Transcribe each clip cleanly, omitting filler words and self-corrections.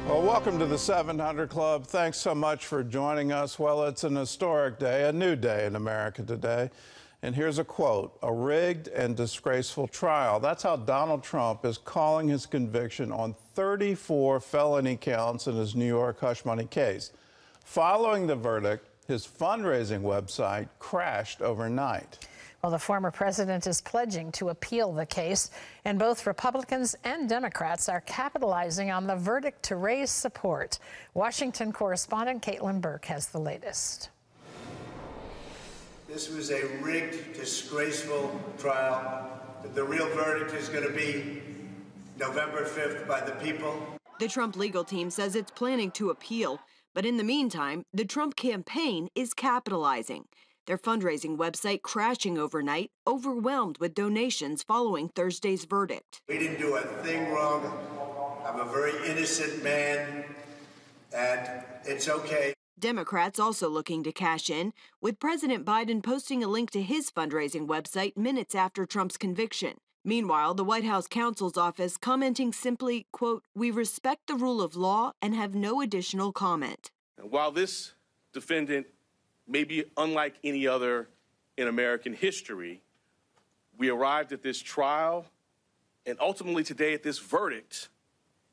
Well, welcome to the 700 Club. Thanks so much for joining us. Well, it's an historic day, a new day in America today. And here's a quote: "A rigged and disgraceful trial." That's how Donald Trump is calling his conviction on 34 felony counts in his New York hush money case. Following the verdict, his fundraising website crashed overnight. Well, the former president is pledging to appeal the case, and both Republicans and Democrats are capitalizing on the verdict to raise support. Washington correspondent Caitlin Burke has the latest. This was a rigged, disgraceful trial. The real verdict is going to be November 5th by the people. The Trump legal team says it's planning to appeal, but in the meantime, the Trump campaign is capitalizing. Their fundraising website crashing overnight, overwhelmed with donations following Thursday's verdict. We didn't do a thing wrong. I'm a very innocent man, and it's okay. Democrats also looking to cash in, with President Biden posting a link to his fundraising website minutes after Trump's conviction. Meanwhile, the White House counsel's office commenting simply, quote, "We respect the rule of law and have no additional comment." And while this defendant may be unlike any other in American history, we arrived at this trial and ultimately today at this verdict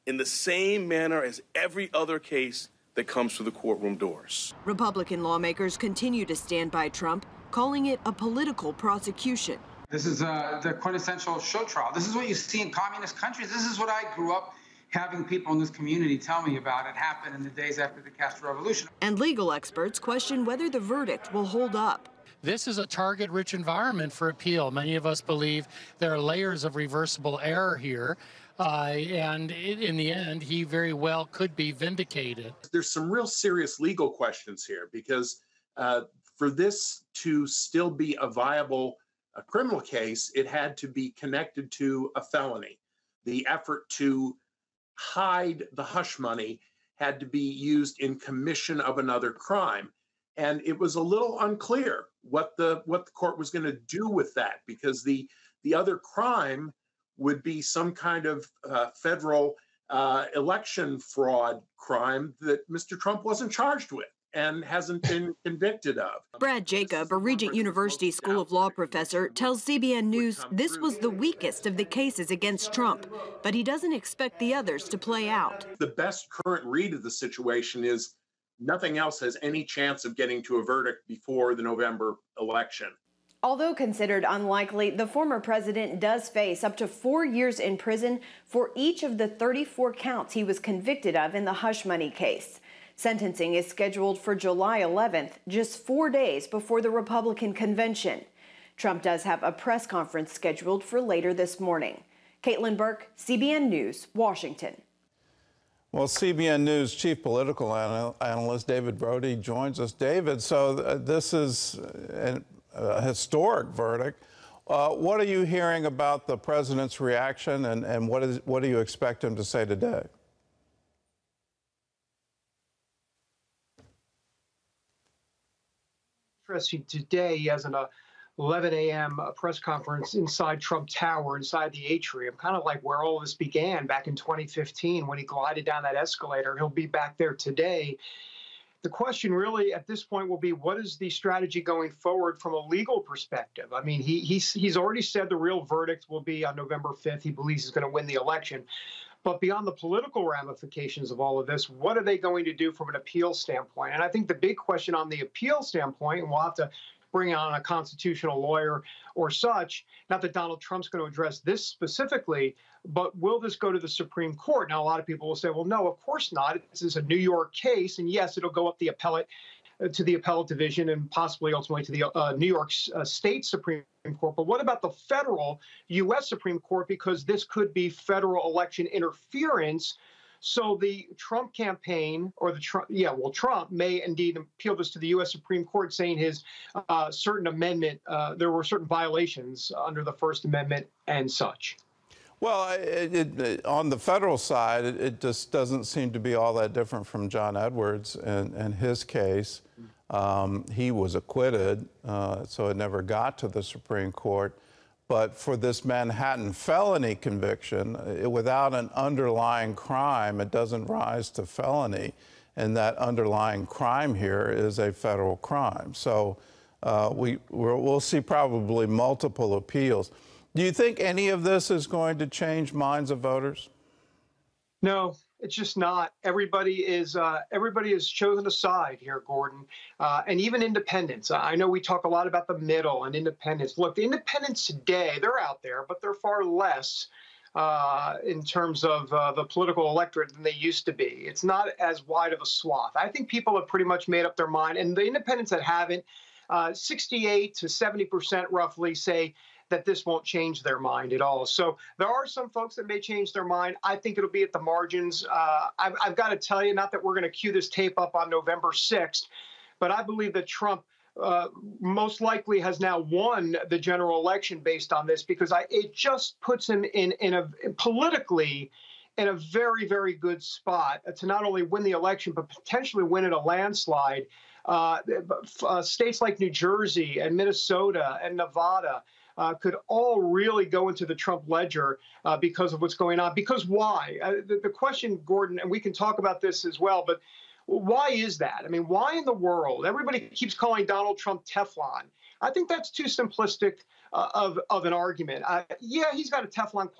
in the same manner as every other case that comes through the courtroom doors. Republican lawmakers continue to stand by Trump, calling it a political prosecution. This is the quintessential show trial. This is what you see in communist countries. This is what I grew up having people in this community tell me about. It happened in the days after the Castro Revolution. And legal experts question whether the verdict will hold up. This is a target-rich environment for appeal. Many of us believe there are layers of reversible error here, and in the end, he very well could be vindicated. There's some real serious legal questions here, because for this to still be a viable criminal case, it had to be connected to a felony. The effort to hide the hush money had to be used in commission of another crime. And it was a little unclear what the court was going to do with that, because the other crime would be some kind of federal election fraud crime that Mr. Trump wasn't charged with and hasn't been convicted of. Brad Jacob, a Regent University School of Law professor, tells CBN News this was the weakest of the cases against Trump, but he doesn't expect the others to play out. The best current read of the situation is nothing else has any chance of getting to a verdict before the November election. Although considered unlikely, the former president does face up to 4 years in prison for each of the 34 counts he was convicted of in the hush money case. Sentencing is scheduled for July 11th, just 4 days before the Republican convention. Trump does have a press conference scheduled for later this morning. Caitlin Burke, CBN News, Washington. Well, CBN News chief political analyst David Brody joins us. David, so this is a historic verdict. What are you hearing about the president's reaction, and what do you expect him to say today? Interesting today, he has an 11 a.m. press conference inside Trump Tower, inside the atrium, kind of like where all this began back in 2015 when he glided down that escalator. He'll be back there today. The question really at this point will be, what is the strategy going forward from a legal perspective? I mean, he's already said the real verdict will be on November 5th. He believes he's going to win the election. But beyond the political ramifications of all of this, what are they going to do from an appeal standpoint? And I think the big question on the appeal standpoint, and we'll have to bring on a constitutional lawyer or such, not that Donald Trump's going to address this specifically, but will this go to the Supreme Court? Now, a lot of people will say, well, no, of course not. This is a New York case, and yes, it'll go up the appellate to the appellate division and possibly ultimately to the New York State Supreme Court. But what about the federal U.S. Supreme Court? Because this could be federal election interference. So the Trump campaign, or Trump may indeed appeal this to the U.S. Supreme Court, saying his certain amendment, there were certain violations under the First Amendment and such. Well, on the federal side, it just doesn't seem to be all that different from John Edwards and his case. He was acquitted, so it never got to the Supreme Court. But for this Manhattan felony conviction, without an underlying crime, it doesn't rise to felony. And that underlying crime here is a federal crime. So we'll see probably multiple appeals. Do you think any of this is going to change minds of voters? No, it's just not. Everybody is chosen a side here, Gordon, and even independents. I know we talk a lot about the middle and independents. Look, the independents today, they're out there, but they're far less in terms of the political electorate than they used to be. It's not as wide of a swath. I think people have pretty much made up their mind, and the independents that haven't, 68 to 70% roughly say that this won't change their mind at all. So there are some folks that may change their mind. I think it'll be at the margins. I've got to tell you, not that we're going to cue this tape up on November 6th, but I believe that Trump most likely has now won the general election based on this, because it just puts him politically in a very, very good spot to not only win the election, but potentially win in a landslide. States like New Jersey and Minnesota and Nevada could all really go into the Trump ledger because of what's going on. Because why? The question, Gordon, and we can talk about this as well, but why is that? I mean, why in the world? Everybody keeps calling Donald Trump Teflon. I think that's too simplistic of an argument. Yeah, he's got a Teflon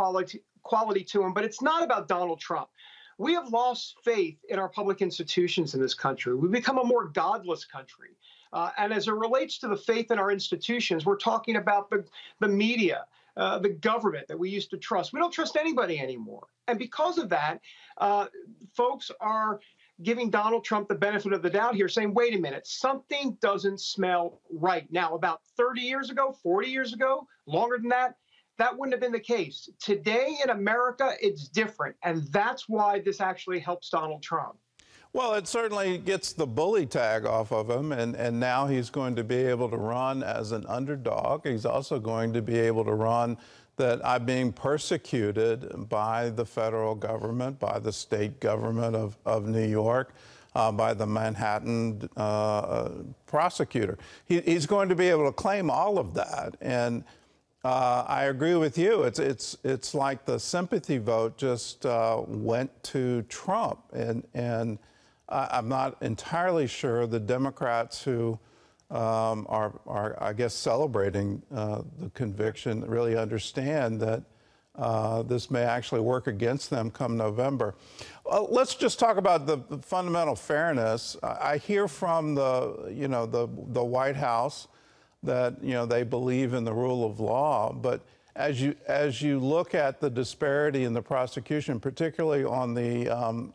quality to him, but it's not about Donald Trump. We have lost faith in our public institutions in this country. We've become a more godless country. And as it relates to the faith in our institutions, we're talking about the media, the government that we used to trust. We don't trust anybody anymore. And because of that, folks are giving Donald Trump the benefit of the doubt here, saying, wait a minute, something doesn't smell right. Now, about 30 years ago, 40 years ago, longer than that, that wouldn't have been the case. Today in America, it's different. And that's why this actually helps Donald Trump. Well, it certainly gets the bully tag off of him, and now he's going to be able to run as an underdog. He's also going to be able to run that I'm being persecuted by the federal government, by the state government of New York, by the Manhattan prosecutor. He's going to be able to claim all of that. And I agree with you. It's like the sympathy vote just went to Trump, and I'm not entirely sure the Democrats who are, I guess, celebrating the conviction really understand that this may actually work against them come November. Let's just talk about the fundamental fairness. I hear from the White House that they believe in the rule of law, but as you look at the disparity in the prosecution, particularly on the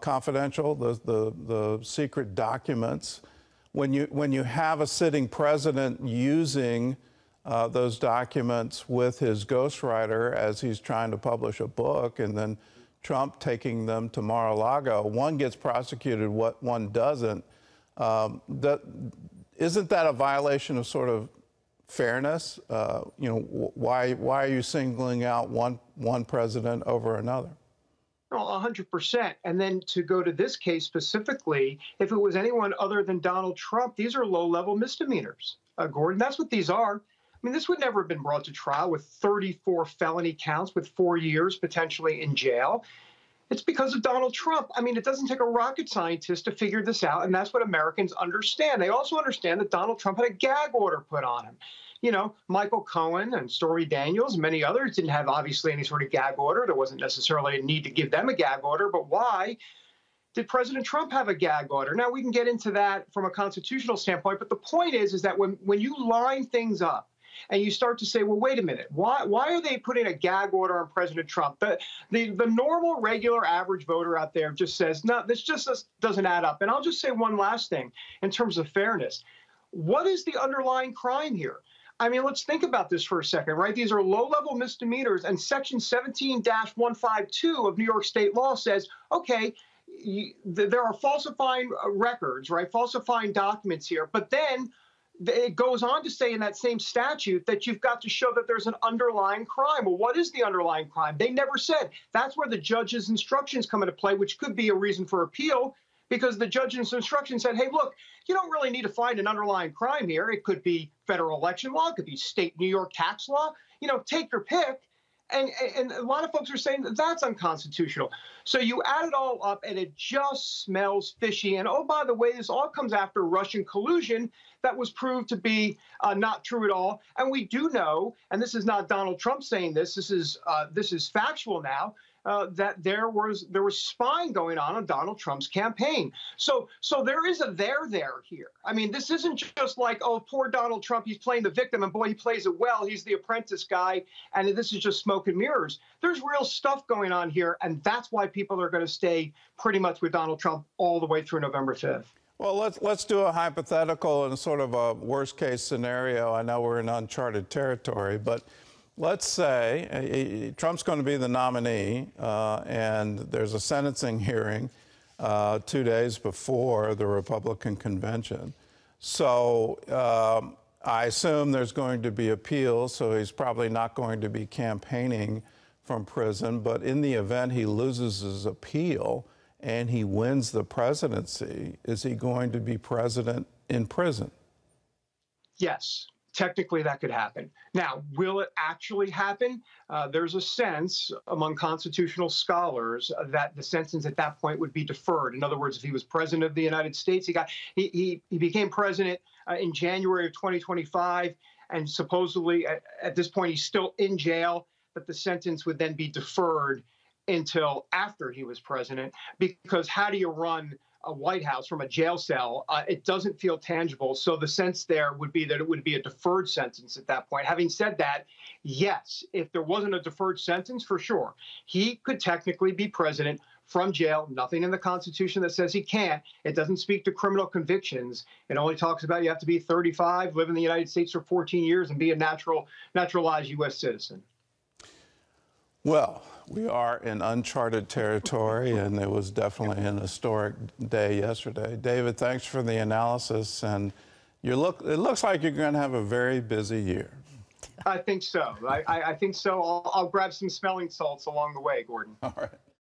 confidential, the secret documents, when you have a sitting president using those documents with his ghostwriter as he's trying to publish a book, and then Trump taking them to Mar-a-Lago, one gets prosecuted, one doesn't. Isn't that a violation of sort of fairness? Why are you singling out one president over another? Well, 100%. And then to go to this case specifically, if it was anyone other than Donald Trump, these are low-level misdemeanors, Gordon. That's what these are. I mean, this would never have been brought to trial with 34 felony counts with 4 years potentially in jail. It's because of Donald Trump. I mean, it doesn't take a rocket scientist to figure this out, and that's what Americans understand. They also understand that Donald Trump had a gag order put on him. Michael Cohen and Stormy Daniels and many others didn't have, obviously, any sort of gag order. There wasn't necessarily a need to give them a gag order, but why did President Trump have a gag order? Now, we can get into that from a constitutional standpoint, but the point is that when you line things up, and you start to say, well, wait a minute, why are they putting a gag order on President Trump? The normal, regular, average voter out there just says, no, this just doesn't add up. And I'll just say one last thing in terms of fairness. What is the underlying crime here? I mean, let's think about this for a second, right? These are low-level misdemeanors, and Section 17-152 of New York State law says, okay, there are falsifying records, right? Falsifying documents here, but then it goes on to say in that same statute that you've got to show that there's an underlying crime. Well, what is the underlying crime? They never said. That's where the judge's instructions come into play, which could be a reason for appeal. because the judge in his instruction said, hey, look, you don't really need to find an underlying crime here. It could be federal election law. It could be state New York tax law. Take your pick. And a lot of folks are saying that that's unconstitutional. So you add it all up, and it just smells fishy. And, oh, by the way, this all comes after Russian collusion that was proved to be not true at all. And we do know, and this is not Donald Trump saying this is factual now, that there was spying going on Donald Trump's campaign. So there is a there here. I mean, this isn't just like, oh, poor Donald Trump, he's playing the victim, and boy, he plays it well. He's the apprentice guy, and this is just smoke and mirrors. There's real stuff going on here, and that's why people are going to stay pretty much with Donald Trump all the way through November 5th. Well, let's do a hypothetical and sort of a worst-case scenario. I know we're in uncharted territory, but let's say Trump's going to be the nominee, and there's a sentencing hearing 2 days before the Republican convention. So I assume there's going to be appeals, so he's probably not going to be campaigning from prison. But in the event he loses his appeal and he wins the presidency, is he going to be president in prison? Yes. Technically, that could happen. Now, will it actually happen? There's a sense among constitutional scholars that the sentence at that point would be deferred. In other words, if he was president of the United States, he became president in January of 2025, and supposedly at this point he's still in jail, but the sentence would then be deferred until after he was president, because how do you run a White House from a jail cell? It doesn't feel tangible. So the sense there would be that it would be a deferred sentence at that point. Having said that, yes, if there wasn't a deferred sentence, for sure, he could technically be president from jail. Nothing in the Constitution that says he can't. It doesn't speak to criminal convictions. It only talks about you have to be 35, live in the United States for 14 years, and be a naturalized U.S. citizen. Well, we are in uncharted territory, and it was definitely an historic day yesterday. David, thanks for the analysis, and it looks like you're going to have a very busy year. I think so. I think so. I'll grab some smelling salts along the way, Gordon. All right.